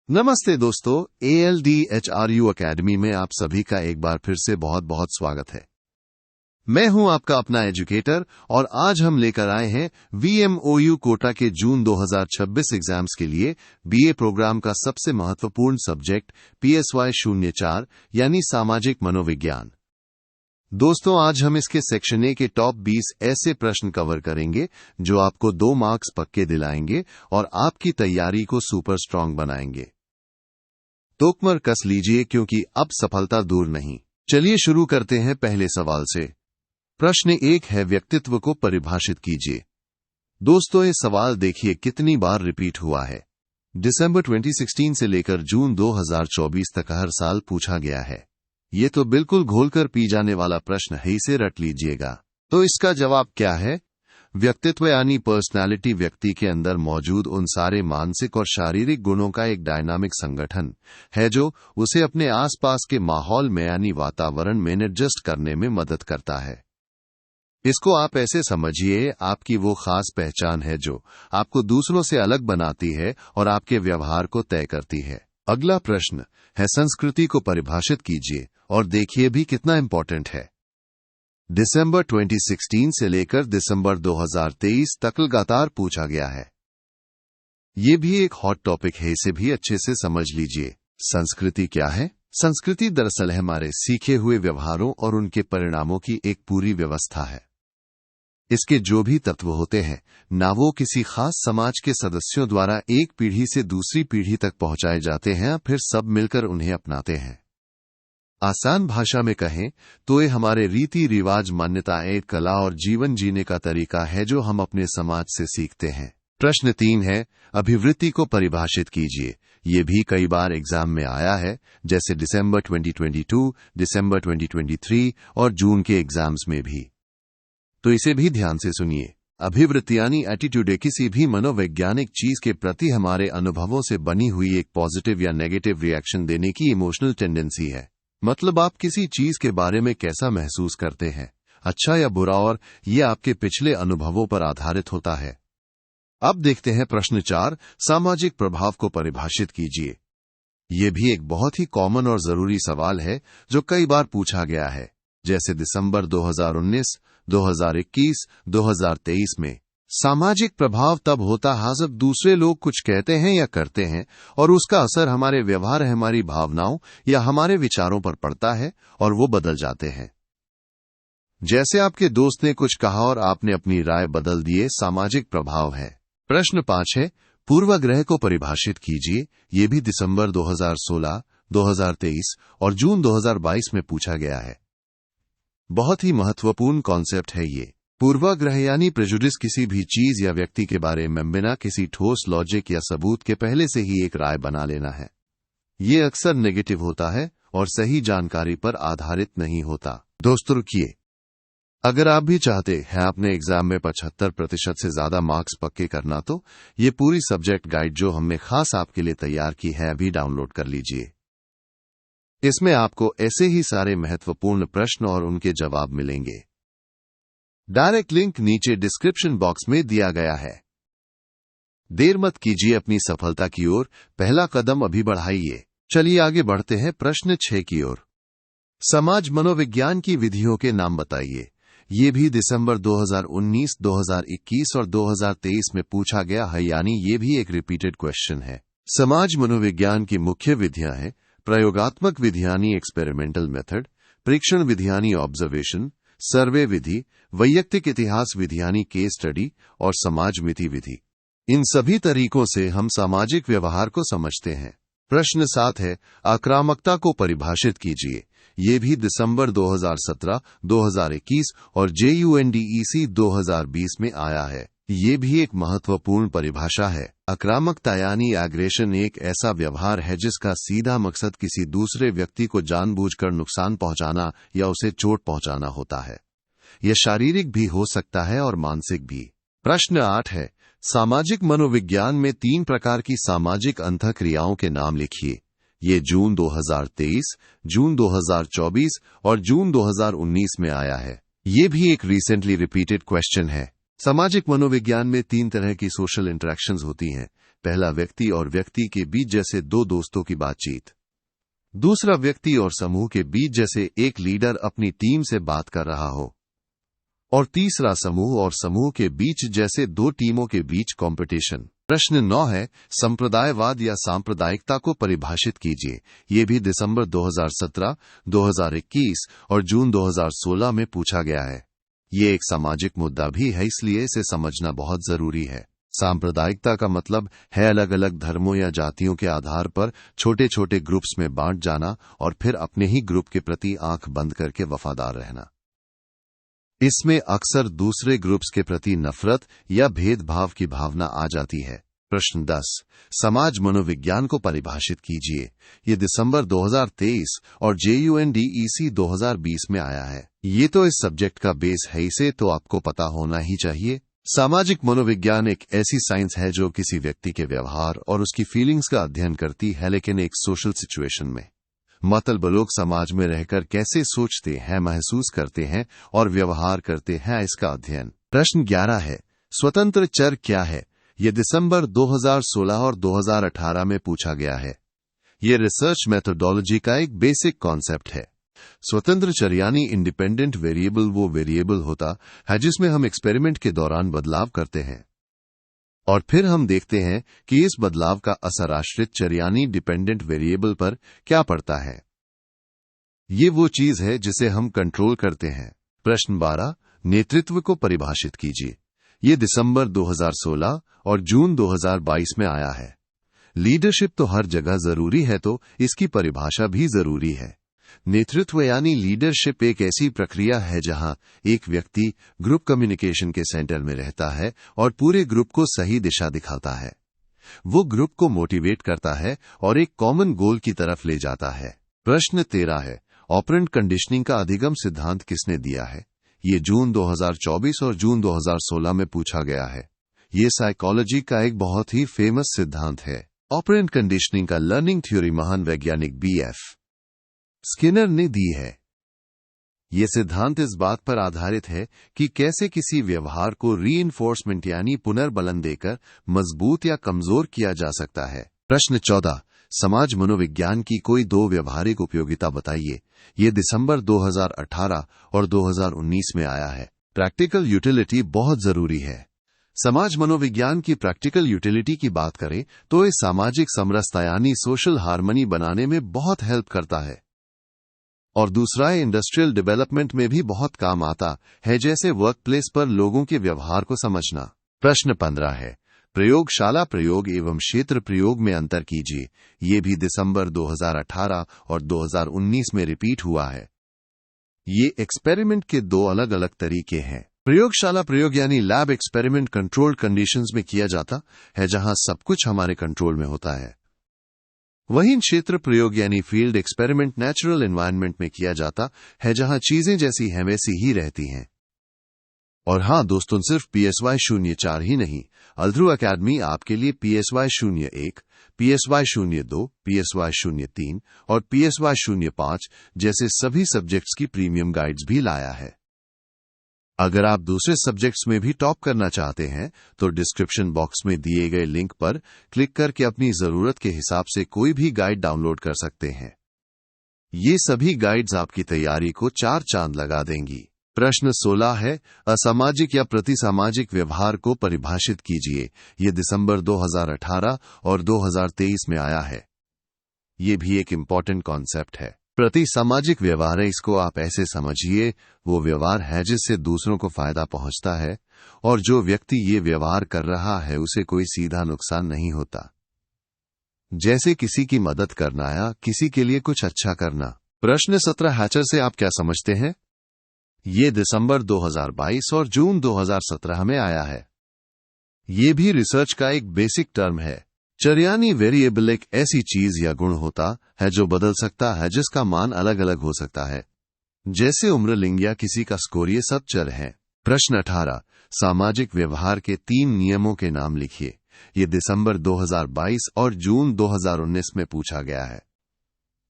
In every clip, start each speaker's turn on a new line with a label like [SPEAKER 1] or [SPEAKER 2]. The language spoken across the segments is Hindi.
[SPEAKER 1] नमस्ते दोस्तों, ALDHRU अकेडमी में आप सभी का एक बार फिर से बहुत बहुत स्वागत है। मैं हूं आपका अपना एजुकेटर और आज हम लेकर आए हैं VMOU कोटा के जून 2026 एग्जाम्स के लिए BA प्रोग्राम का सबसे महत्वपूर्ण सब्जेक्ट PSY 04 यानी सामाजिक मनोविज्ञान। दोस्तों, आज हम इसके सेक्शन ए के टॉप 20 ऐसे प्रश्न कवर करेंगे जो आपको 2 मार्क्स पक्के दिलाएंगे और आपकी तैयारी को सुपर स्ट्रांग बनाएंगे। तोकमर कस लीजिए क्योंकि अब सफलता दूर नहीं। चलिए शुरू करते हैं पहले सवाल से। प्रश्न 1 है, व्यक्तित्व को परिभाषित कीजिए। दोस्तों, ये सवाल देखिए कितनी बार रिपीट हुआ है। दिसंबर 2016 से लेकर जून 2024 तक हर साल पूछा गया है। ये तो बिल्कुल घोलकर पी जाने वाला प्रश्न है, इसे रट लीजिएगा। तो इसका जवाब क्या है? व्यक्तित्व यानी पर्सनालिटी व्यक्ति के अंदर मौजूद उन सारे मानसिक और शारीरिक गुणों का एक डायनामिक संगठन है जो उसे अपने आसपास के माहौल में यानी वातावरण में एडजस्ट करने में मदद करता है। इसको आप ऐसे समझिए, आपकी वो खास पहचान है जो आपको दूसरों से अलग बनाती है और आपके व्यवहार को तय करती है। अगला प्रश्न है, संस्कृति को परिभाषित कीजिए और देखिए भी कितना इंपॉर्टेंट है। दिसंबर 2016 से लेकर दिसंबर 2023 तक लगातार पूछा गया है। ये भी एक हॉट टॉपिक है, इसे भी अच्छे से समझ लीजिए। संस्कृति क्या है? संस्कृति दरअसल है हमारे सीखे हुए व्यवहारों और उनके परिणामों की एक पूरी व्यवस्था है। इसके जो भी तत्व होते हैं ना, वो किसी खास समाज के सदस्यों द्वारा एक पीढ़ी से दूसरी पीढ़ी तक पहुंचाए जाते हैं, फिर सब मिलकर उन्हें अपनाते हैं। आसान भाषा में कहें तो ये हमारे रीति रिवाज, मान्यताएं, कला और जीवन जीने का तरीका है जो हम अपने समाज से सीखते हैं। प्रश्न 3 है, अभिवृत्ति को परिभाषित कीजिए। ये भी कई बार एग्जाम में आया है, जैसे दिसंबर 2022, दिसंबर 2023 और जून के एग्जाम्स में भी। तो इसे भी ध्यान से सुनिए। अभिवृत्ति यानी एटीट्यूड किसी भी मनोवैज्ञानिक चीज के प्रति हमारे अनुभवों से बनी हुई एक पॉजिटिव या नेगेटिव रिएक्शन देने की इमोशनल टेंडेंसी है। मतलब आप किसी चीज के बारे में कैसा महसूस करते हैं, अच्छा या बुरा, और ये आपके पिछले अनुभवों पर आधारित होता है। अब देखते हैं प्रश्न 4, सामाजिक प्रभाव को परिभाषित कीजिए। ये भी एक बहुत ही कॉमन और जरूरी सवाल है जो कई बार पूछा गया है, जैसे दिसंबर 2019, 2021, 2023 में। सामाजिक प्रभाव तब होता है जब दूसरे लोग कुछ कहते हैं या करते हैं और उसका असर हमारे व्यवहार, हमारी भावनाओं या हमारे विचारों पर पड़ता है और वो बदल जाते हैं। जैसे आपके दोस्त ने कुछ कहा और आपने अपनी राय बदल दिए, सामाजिक प्रभाव है। प्रश्न 5 है, पूर्वाग्रह को परिभाषित कीजिए। ये भी दिसंबर 2016, 2023 और जून 2022 में पूछा गया है। बहुत ही महत्वपूर्ण कॉन्सेप्ट है ये। पूर्वाग्रह यानी प्रेजुडिस, किसी भी चीज या व्यक्ति के बारे में बिना किसी ठोस लॉजिक या सबूत के पहले से ही एक राय बना लेना है। ये अक्सर नेगेटिव होता है और सही जानकारी पर आधारित नहीं होता। दोस्तों रुकिए, अगर आप भी चाहते हैं अपने एग्जाम में 75% से ज्यादा मार्क्स पक्के करना, तो ये पूरी सब्जेक्ट गाइड जो हमने खास आपके लिए तैयार की है अभी डाउनलोड कर लीजिए। इसमें आपको ऐसे ही सारे महत्वपूर्ण प्रश्न और उनके जवाब मिलेंगे। डायरेक्ट लिंक नीचे डिस्क्रिप्शन बॉक्स में दिया गया है। देर मत कीजिए अपनी सफलता की ओर, पहला कदम अभी बढ़ाइए। चलिए आगे बढ़ते हैं प्रश्न 6 की ओर। समाज मनोविज्ञान की विधियों के नाम बताइए। ये भी दिसंबर 2019, 2021 और 2023 में पूछा गया है, यानी ये भी एक रिपीटेड क्वेश्चन है। समाज मनोविज्ञान की मुख्य विधियां हैं प्रयोगात्मक विधियानी एक्सपेरिमेंटल मेथड, परीक्षण विधियानी ऑब्जर्वेशन, सर्वे विधि, वैयक्तिक इतिहास विधियानी केस स्टडी और समाज मिति विधि। इन सभी तरीकों से हम सामाजिक व्यवहार को समझते हैं। प्रश्न 7 है, आक्रामकता को परिभाषित कीजिए। ये भी दिसंबर 2017, 2021 और JUNDEC 2020 में आया है। ये भी एक महत्वपूर्ण परिभाषा है। आक्रामकता यानी एग्रेशन एक ऐसा व्यवहार है जिसका सीधा मकसद किसी दूसरे व्यक्ति को जानबूझकर नुकसान पहुंचाना या उसे चोट पहुंचाना होता है। यह शारीरिक भी हो सकता है और मानसिक भी। प्रश्न 8 है, सामाजिक मनोविज्ञान में 3 प्रकार की सामाजिक अंतःक्रियाओं के नाम लिखिए। ये जून 2023, जून 2024 और जून 2019 में आया है। ये भी एक रिसेंटली रिपीटेड क्वेश्चन है। सामाजिक मनोविज्ञान में 3 तरह की सोशल इंटरेक्शंस होती हैं, पहला व्यक्ति और व्यक्ति के बीच जैसे दो दोस्तों की बातचीत, दूसरा व्यक्ति और समूह के बीच जैसे एक लीडर अपनी टीम से बात कर रहा हो, और तीसरा समूह और समूह के बीच जैसे दो टीमों के बीच कंपटीशन। प्रश्न 9 है, संप्रदायवाद या सांप्रदायिकता को परिभाषित कीजिए। ये भी दिसंबर 2017, 2021 और जून 2016 में पूछा गया है। ये एक सामाजिक मुद्दा भी है, इसलिए इसे समझना बहुत जरूरी है। सांप्रदायिकता का मतलब है अलग अलग धर्मों या जातियों के आधार पर छोटे छोटे ग्रुप्स में बांट जाना और फिर अपने ही ग्रुप के प्रति आंख बंद करके वफादार रहना। इसमें अक्सर दूसरे ग्रुप्स के प्रति नफरत या भेदभाव की भावना आ जाती है। प्रश्न 10, समाज मनोविज्ञान को परिभाषित कीजिए। ये दिसंबर 2023 और JUNDEC 2020 में आया है। ये तो इस सब्जेक्ट का बेस है, इसे तो आपको पता होना ही चाहिए। सामाजिक मनोविज्ञान एक ऐसी साइंस है जो किसी व्यक्ति के व्यवहार और उसकी फीलिंग्स का अध्ययन करती है, लेकिन एक सोशल सिचुएशन में। मतलब लोग समाज में रहकर कैसे सोचते हैं, महसूस करते हैं और व्यवहार करते हैं, इसका अध्ययन। प्रश्न 11 है, स्वतंत्र चर क्या है? यह दिसंबर 2016 और 2018 में पूछा गया है। यह रिसर्च मेथोडोलॉजी का एक बेसिक कॉन्सेप्ट है। स्वतंत्र चर यानी इंडिपेंडेंट वेरिएबल वो वेरिएबल होता है जिसमें हम एक्सपेरिमेंट के दौरान बदलाव करते हैं और फिर हम देखते हैं कि इस बदलाव का असर आश्रित चर यानी डिपेंडेंट वेरिएबल पर क्या पड़ता है। ये वो चीज है जिसे हम कंट्रोल करते हैं। प्रश्न 12, नेतृत्व को परिभाषित कीजिए। ये दिसंबर 2016 और जून 2022 में आया है। लीडरशिप तो हर जगह जरूरी है, तो इसकी परिभाषा भी जरूरी है। नेतृत्व यानी लीडरशिप एक ऐसी प्रक्रिया है जहां एक व्यक्ति ग्रुप कम्युनिकेशन के सेंटर में रहता है और पूरे ग्रुप को सही दिशा दिखाता है। वो ग्रुप को मोटिवेट करता है और एक कॉमन गोल की तरफ ले जाता है। प्रश्न 13 है, ऑपरेंट कंडीशनिंग का अधिगम सिद्धांत किसने दिया है? ये जून 2024 और जून 2016 में पूछा गया है। ये साइकोलॉजी का एक बहुत ही फेमस सिद्धांत है। ऑपरेंट कंडीशनिंग का लर्निंग थ्योरी महान वैज्ञानिक BF स्किनर ने दी है। यह सिद्धांत इस बात पर आधारित है कि कैसे किसी व्यवहार को रीइंफोर्समेंट यानी पुनर्बलन देकर मजबूत या कमजोर किया जा सकता है। प्रश्न 14, समाज मनोविज्ञान की कोई दो व्यवहारिक उपयोगिता बताइए। ये दिसंबर 2018 और 2019 में आया है। प्रैक्टिकल यूटिलिटी बहुत जरूरी है। समाज मनोविज्ञान की प्रैक्टिकल यूटिलिटी की बात करें तो इस सामाजिक समरसता यानी सोशल हार्मनी बनाने में बहुत हेल्प करता है और दूसरा इंडस्ट्रियल डेवलपमेंट में भी बहुत काम आता है, जैसे वर्क प्लेस पर लोगों के व्यवहार को समझना। प्रश्न 15 है, प्रयोगशाला प्रयोग एवं क्षेत्र प्रयोग में अंतर कीजिए। ये भी दिसंबर 2018 और 2019 में रिपीट हुआ है। ये एक्सपेरिमेंट के दो अलग अलग तरीके हैं। प्रयोगशाला प्रयोग यानी लैब एक्सपेरिमेंट कंट्रोल्ड कंडीशंस में किया जाता है जहां सब कुछ हमारे कंट्रोल में होता है। वहीं क्षेत्र प्रयोग यानी फील्ड एक्सपेरिमेंट नेचुरल एनवायरनमेंट में किया जाता है जहां चीजें जैसी हैं वैसी ही रहती हैं। और हां दोस्तों, सिर्फ PSY 04 ही नहीं, अल्ध्रुव एकेडमी आपके लिए PSY 01, PSY 02, PSY 03 और PSY 05 जैसे सभी सब्जेक्ट्स की प्रीमियम गाइड्स भी लाया है। अगर आप दूसरे सब्जेक्ट्स में भी टॉप करना चाहते हैं तो डिस्क्रिप्शन बॉक्स में दिए गए लिंक पर क्लिक करके अपनी जरूरत के हिसाब से कोई भी गाइड डाउनलोड कर सकते हैं। ये सभी गाइड्स आपकी तैयारी को 4 चांद लगा देंगी। प्रश्न 16 है, असामाजिक या प्रतिसामाजिक व्यवहार को परिभाषित कीजिए। ये दिसंबर 2018 और 2023 में आया है। ये भी एक इम्पॉर्टेंट कॉन्सेप्ट है। प्रतिसामाजिक व्यवहार है, इसको आप ऐसे समझिए, वो व्यवहार है जिससे दूसरों को फायदा पहुंचता है और जो व्यक्ति ये व्यवहार कर रहा है उसे कोई सीधा नुकसान नहीं होता, जैसे किसी की मदद करना या किसी के लिए कुछ अच्छा करना। प्रश्न 17 हैचर से आप क्या समझते हैं? ये दिसंबर 2022 और जून 2017 में आया है। ये भी रिसर्च का एक बेसिक टर्म है। चर यानी वेरिएबल एक ऐसी चीज या गुण होता है जो बदल सकता है, जिसका मान अलग अलग हो सकता है, जैसे उम्र, लिंग या किसी का स्कोर। ये सब चर हैं। प्रश्न 18, सामाजिक व्यवहार के 3 नियमों के नाम लिखिए। ये दिसंबर 2022 और जून 2019 में पूछा गया है।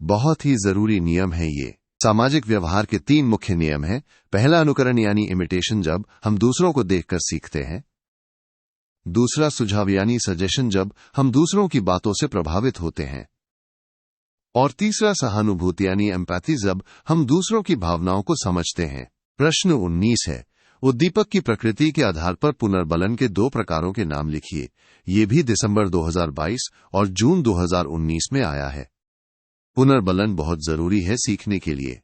[SPEAKER 1] बहुत ही जरूरी नियम है ये। सामाजिक व्यवहार के 3 मुख्य नियम हैं। पहला, अनुकरण यानी इमिटेशन, जब हम दूसरों को देखकर सीखते हैं। दूसरा सुझाव यानी सजेशन, जब हम दूसरों की बातों से प्रभावित होते हैं। और तीसरा सहानुभूति यानी एम्पैथी, जब हम दूसरों की भावनाओं को समझते हैं। प्रश्न 19 है, उद्दीपक की प्रकृति के आधार पर पुनर्बलन के 2 प्रकारों के नाम लिखिए। ये भी दिसंबर 2022 और जून 2019 में आया है। पुनर्बलन बहुत जरूरी है सीखने के लिए।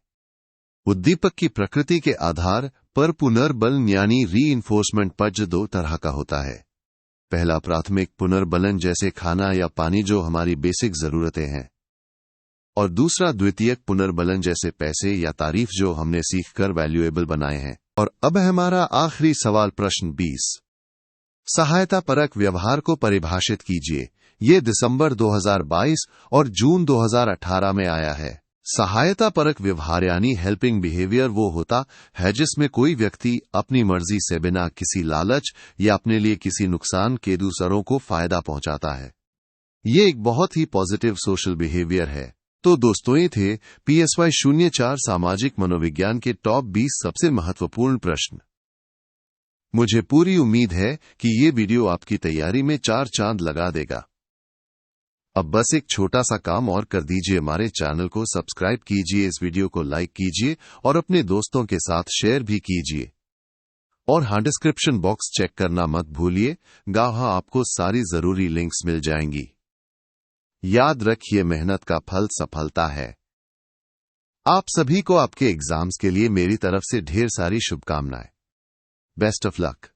[SPEAKER 1] उद्दीपक की प्रकृति के आधार पर पुनर्बलन यानी रीइंफोर्समेंट पज 2 तरह का होता है। पहला प्राथमिक पुनर्बलन, जैसे खाना या पानी, जो हमारी बेसिक जरूरतें हैं। और दूसरा द्वितीयक पुनर्बलन, जैसे पैसे या तारीफ, जो हमने सीखकर वैल्यूएबल बनाए हैं। और अब है हमारा आखिरी सवाल, प्रश्न 20। सहायता परक व्यवहार को परिभाषित कीजिए। ये दिसंबर 2022 और जून 2018 में आया है। सहायता परक व्यवहार यानी हेल्पिंग बिहेवियर वो होता है जिसमें कोई व्यक्ति अपनी मर्जी से बिना किसी लालच या अपने लिए किसी नुकसान के दूसरों को फायदा पहुंचाता है। ये एक बहुत ही पॉजिटिव सोशल बिहेवियर है। तो दोस्तों, ये थे PSY 04 सामाजिक मनोविज्ञान के टॉप 20 सबसे महत्वपूर्ण प्रश्न। मुझे पूरी उम्मीद है कि ये वीडियो आपकी तैयारी में 4 चांद लगा देगा। अब बस एक छोटा सा काम और कर दीजिए, हमारे चैनल को सब्सक्राइब कीजिए, इस वीडियो को लाइक कीजिए और अपने दोस्तों के साथ शेयर भी कीजिए। और हाँ, डिस्क्रिप्शन बॉक्स चेक करना मत भूलिए, वहां आपको सारी जरूरी लिंक्स मिल जाएंगी। याद रखिए, मेहनत का फल सफलता है। आप सभी को आपके एग्जाम्स के लिए मेरी तरफ से ढेर सारी शुभकामनाएं। Best of luck.